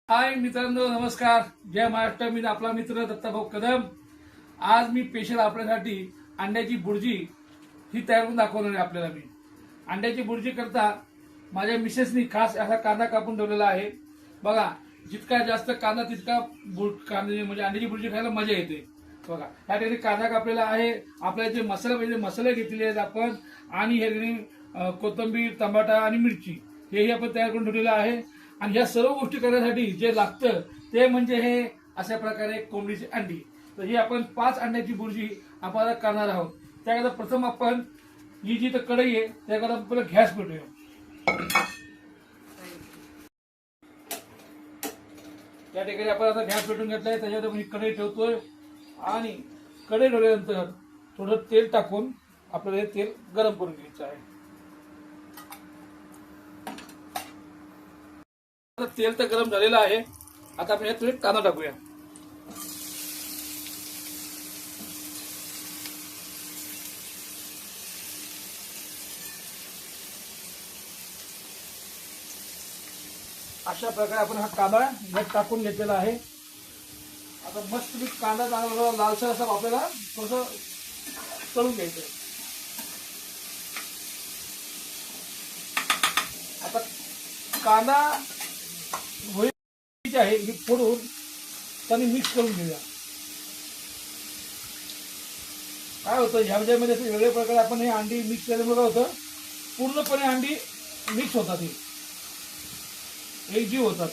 हाय मित्रांनो, नमस्कार. जय महाराष्ट्र. मी आपला मित्र दत्ताभाऊ कदम. आज मी स्पेशल आपल्यासाठी अंड्याची बुर्जी ही तयार करून दाखवणार आहे. आपल्याला मी अंड्याची बुर्जी करता माझ्या मिसेसनी खास असा कांदा कापून ठेवलेला आहे. बघा, जितका जास्त कांदा तितका कांदा म्हणजे अंड्याची बुर्जी खायला मजा येते. बघा, या ठिकाणी कांदा कापलेला आहे. आपल्याला जे मसाले पाहिजे मसाले घेतलेले आहेत आपण, आणि हे ठिकाणी कोथिंबीर, टमाटा आणि मिरची हेही आपण तयार करून ठेवलेलं आहे. आणि या सर्व गोष्टी करण्यासाठी जे लागतं ते म्हणजे हे अशा प्रकारे कोंबडीची अंडी. तर ही आपण 5 अंड्याची बुर्जी आपण करणार आहोत. त्याकरता प्रथम आपण ही जी कढई आहे त्याकरता आपण गॅस पेटूया. त्या ठिकाणी आपण आता गॅस पेटून घेतलाय. त्याच्यावर आपण ही कढई ठेवतोय आणि कढई ठेवल्यानंतर थोडं तेल टाकून आपल्याला हे तेल गरम करून घ्यायचं आहे. तेल तर गरम झालेलं आहे. आता आपण यात कांदा टाकूया. अशा प्रकारे आपण हा कांदा यात टाकून घेतलेला आहे. आता मस्त कांदा चांगला लालसर असा आपल्याला थोडं तळून घ्यायचं. आता कांदा आहे ही फोडून त्यांनी मिक्स करून घेऊया. काय होतं ह्यामध्ये वेगवेगळ्या प्रकारे आपण हे अंडी मिक्स केल्यामुळे काय होतं, पूर्णपणे अंडी मिक्स होतात, हे एकजीव होतात.